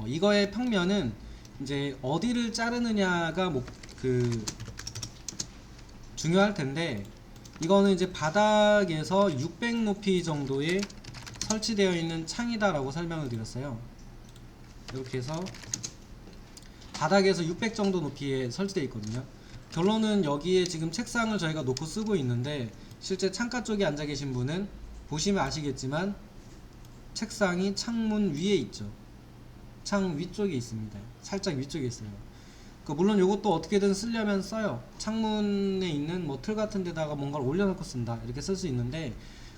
이거의 평면은 이제 어디를 자르느냐가 중요할 텐데, 이거는 이제 바닥에서 600 높이 정도에 설치되어 있는 창이다 라고 설명을 드렸어요. 이렇게 해서 바닥에서 600 정도 높이에 설치되어 있거든요. 결론은 여기에 지금 책상을 저희가 놓고 쓰고 있는데, 실제 창가 쪽에 앉아 계신 분은 보시면 아시겠지만 책상이 창문 위에 있죠. 창 위쪽에 있습니다. 살짝 위쪽에 있어요. 물론 이것도 어떻게든 쓰려면 써요. 창문에 있는 뭐 틀 같은 데다가 뭔가를 올려놓고 쓴다, 이렇게 쓸 수 있는데,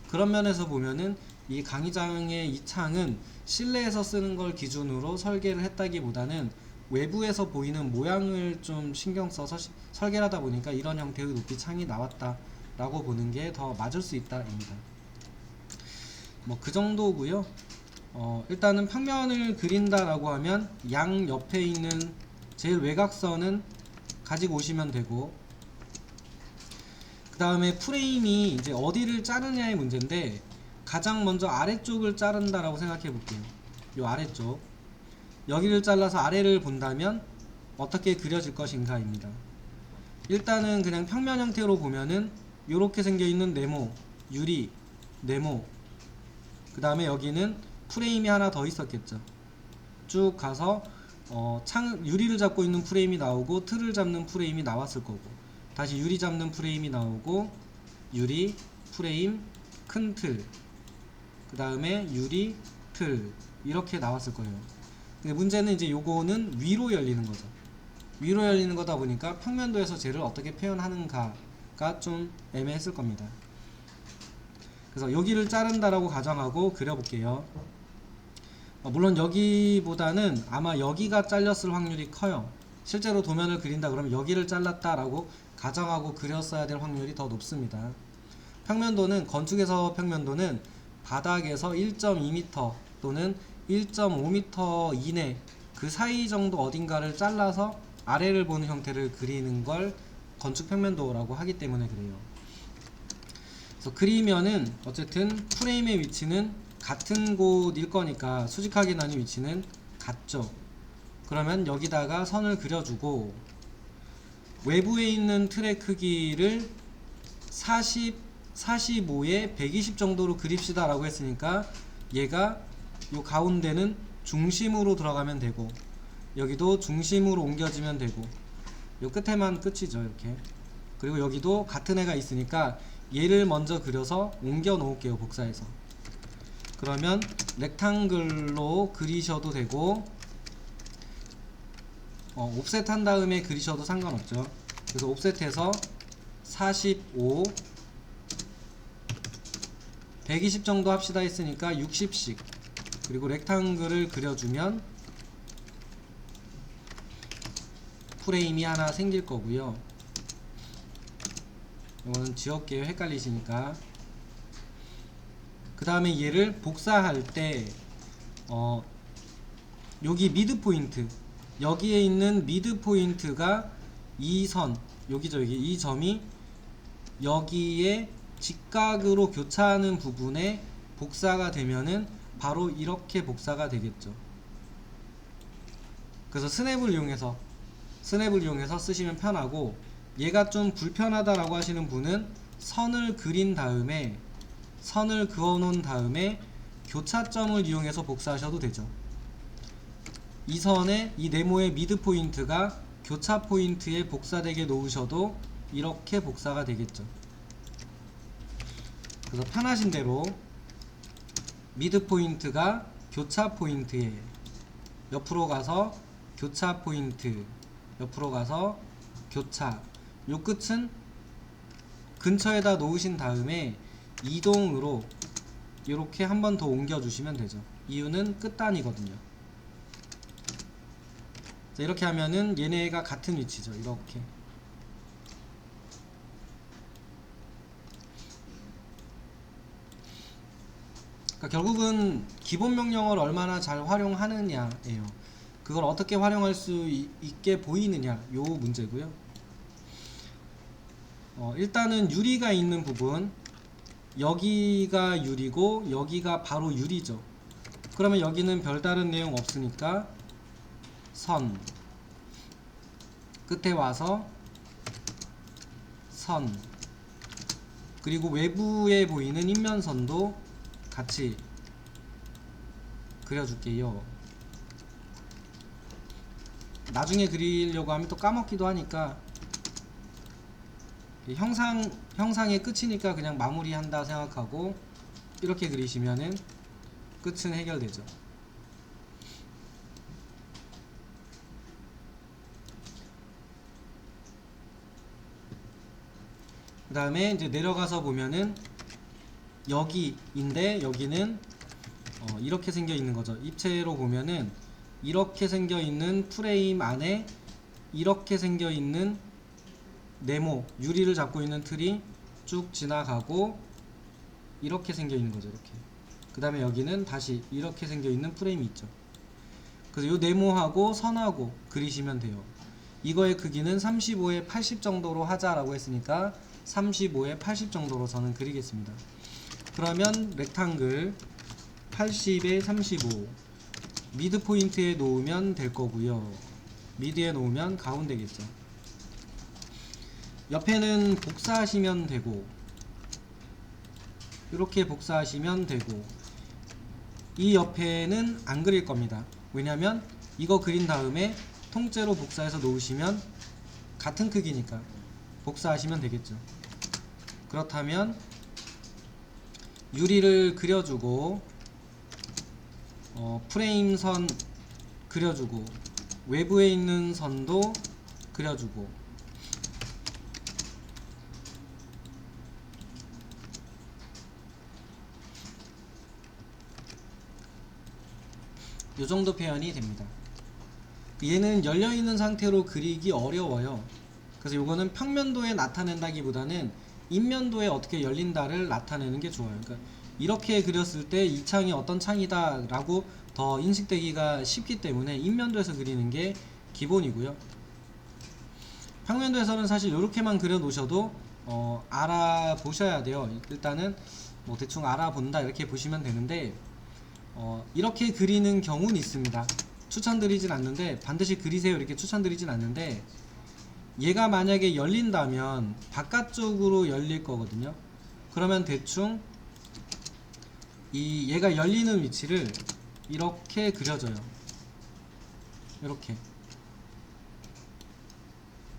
그런 면에서 보면은 이 강의장의 이 창은 실내에서 쓰는 걸 기준으로 설계를 했다기보다는 외부에서 보이는 모양을 좀 신경 써서 설계를 하다 보니까 이런 형태의 높이 창이 나왔다 라고 보는 게 더 맞을 수 있다 입니다. 뭐 그 정도고요. 일단은 평면을 그린다 라고 하면 양 옆에 있는 제일 외곽선은 가지고 오시면 되고, 그 다음에 프레임이 이제 어디를 자르냐의 문제인데, 가장 먼저 아래쪽을 자른다 라고 생각해 볼게요. 요 아래쪽, 여기를 잘라서 아래를 본다면 어떻게 그려질 것인가 입니다. 일단은 그냥 평면 형태로 보면은 요렇게 생겨 있는 네모, 유리, 네모, 그 다음에 여기는 프레임이 하나 더 있었겠죠. 쭉 가서 유리를 잡고 있는 프레임이 나오고, 틀을 잡는 프레임이 나왔을 거고, 다시 유리 잡는 프레임이 나오고, 유리, 프레임, 큰 틀, 그 다음에 유리, 틀, 이렇게 나왔을 거예요. 근데 문제는 이제 요거는 위로 열리는 거죠. 위로 열리는 거다 보니까 평면도에서 쟤를 어떻게 표현하는가가 좀 애매했을 겁니다. 그래서 여기를 자른다라고 가정하고 그려볼게요. 물론 여기보다는 아마 여기가 잘렸을 확률이 커요. 실제로 도면을 그린다 그러면 여기를 잘랐다라고 가정하고 그렸어야 될 확률이 더 높습니다. 평면도는, 건축에서 평면도는 바닥에서 1.2m 또는 1.5m 이내 그 사이 정도 어딘가를 잘라서 아래를 보는 형태를 그리는 걸 건축 평면도라고 하기 때문에 그래요. 그래서 그리면은 어쨌든 프레임의 위치는 같은 곳일 거니까 수직하게 나뉜 위치는 같죠. 그러면 여기다가 선을 그려주고, 외부에 있는 틀의 크기를 45에 120 정도로 그립시다 라고 했으니까, 얘가 요 가운데는 중심으로 들어가면 되고, 여기도 중심으로 옮겨지면 되고, 요 끝에만 끝이죠. 이렇게. 그리고 여기도 같은 애가 있으니까 얘를 먼저 그려서 옮겨 놓을게요. 복사해서. 그러면 렉탱글로 그리셔도 되고, 옵셋 한 다음에 그리셔도 상관없죠. 그래서 옵셋해서 45, 120 정도 합시다 했으니까 60씩, 그리고 렉탱글을 그려주면 프레임이 하나 생길 거고요. 이거는 지울게요. 헷갈리시니까. 그 다음에 얘를 복사할 때 여기 미드 포인트, 여기에 있는 미드 포인트가 이 선, 여기죠. 이 점이 여기에 직각으로 교차하는 부분에 복사가 되면은 바로 이렇게 복사가 되겠죠. 그래서 스냅을 이용해서 쓰시면 편하고, 얘가 좀 불편하다라고 하시는 분은 선을 그린 다음에, 선을 그어 놓은 다음에 교차점을 이용해서 복사하셔도 되죠. 이 선에, 이 네모의 미드 포인트가 교차 포인트에 복사되게 놓으셔도 이렇게 복사가 되겠죠. 그래서 편하신 대로 미드 포인트가 교차 포인트에, 옆으로 가서 교차 포인트, 옆으로 가서 교차, 요 끝은 근처에다 놓으신 다음에 이동으로 이렇게 한 번 더 옮겨 주시면 되죠. 이유는 끝단이거든요. 자, 이렇게 하면은 얘네가 같은 위치죠. 이렇게. 그러니까 결국은 기본 명령어를 얼마나 잘 활용하느냐예요. 그걸 어떻게 활용할 수 있게 보이느냐, 요 문제고요. 일단은 유리가 있는 부분, 여기가 유리고 여기가 바로 유리죠. 그러면 여기는 별다른 내용 없으니까 선, 끝에 와서 선, 그리고 외부에 보이는 인면선도 같이 그려줄게요. 나중에 그리려고 하면 또 까먹기도 하니까 형상의 끝이니까 그냥 마무리한다 생각하고 이렇게 그리시면은 끝은 해결되죠. 그 다음에 이제 내려가서 보면은 여기인데 여기는 이렇게 생겨 있는 거죠. 입체로 보면은 이렇게 생겨 있는 프레임 안에 이렇게 생겨 있는 네모 유리를 잡고 있는 틀이 쭉 지나가고 이렇게 생겨 있는 거죠. 이렇게. 그 다음에 여기는 다시 이렇게 생겨 있는 프레임이 있죠. 그래서 요 네모하고 선하고 그리시면 돼요. 이거의 크기는 35에 80 정도로 하자라고 했으니까 35에 80 정도로 저는 그리겠습니다. 그러면 렉탱글 80에 35 미드 포인트에 놓으면 될 거고요. 미드에 놓으면 가운데겠죠. 옆에는 복사하시면 되고 이렇게 복사하시면 되고 이 옆에는 안 그릴 겁니다. 왜냐면 이거 그린 다음에 통째로 복사해서 놓으시면 같은 크기니까 복사하시면 되겠죠. 그렇다면 유리를 그려주고 프레임 선 그려주고 외부에 있는 선도 그려주고 요 정도 표현이 됩니다. 얘는 열려있는 상태로 그리기 어려워요. 그래서 요거는 평면도에 나타낸다기보다는 인면도에 어떻게 열린다를 나타내는 게 좋아요. 그러니까 이렇게 그렸을 때 이 창이 어떤 창이다 라고 더 인식되기가 쉽기 때문에 인면도에서 그리는 게 기본이고요. 평면도에서는 사실 이렇게만 그려 놓으셔도 알아보셔야 돼요. 일단은 뭐 대충 알아본다 이렇게 보시면 되는데 이렇게 그리는 경우는 있습니다. 추천드리진 않는데 반드시 그리세요 이렇게 추천드리진 않는데 얘가 만약에 열린다면 바깥쪽으로 열릴 거거든요. 그러면 대충 얘가 열리는 위치를 이렇게 그려줘요. 이렇게.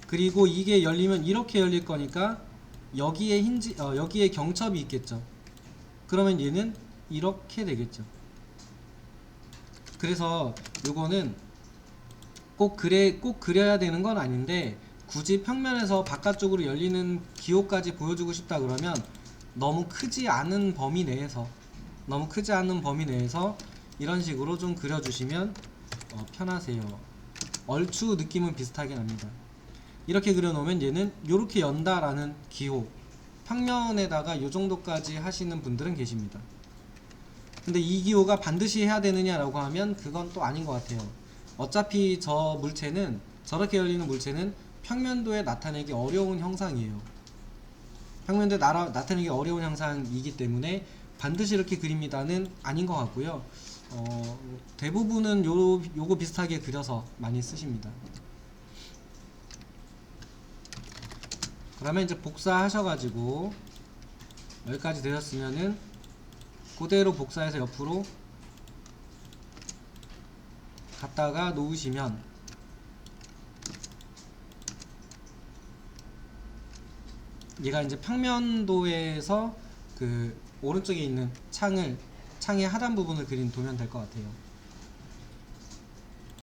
그리고 이게 열리면 이렇게 열릴 거니까 여기에 여기에 경첩이 있겠죠. 그러면 얘는 이렇게 되겠죠. 그래서 요거는 꼭 그려야 되는 건 아닌데 굳이 평면에서 바깥쪽으로 열리는 기호까지 보여주고 싶다 그러면 너무 크지 않은 범위 내에서 이런 식으로 좀 그려주시면 편하세요. 얼추 느낌은 비슷하게 납니다. 이렇게 그려놓으면 얘는 요렇게 연다라는 기호, 평면에다가 요 정도까지 하시는 분들은 계십니다. 근데 이 기호가 반드시 해야 되느냐라고 하면 그건 또 아닌 것 같아요. 어차피 저렇게 열리는 물체는 평면도에 나타내기 어려운 형상이에요. 평면도에 나타내기 어려운 형상이기 때문에 반드시 이렇게 그립니다는 아닌 것 같고요. 대부분은 요거 비슷하게 그려서 많이 쓰십니다. 그러면 이제 복사하셔가지고 여기까지 되셨으면은 그대로 복사해서 옆으로 갖다가 놓으시면 얘가 이제 평면도에서 그 오른쪽에 있는 창의 하단 부분을 그린 도면 될 것 같아요.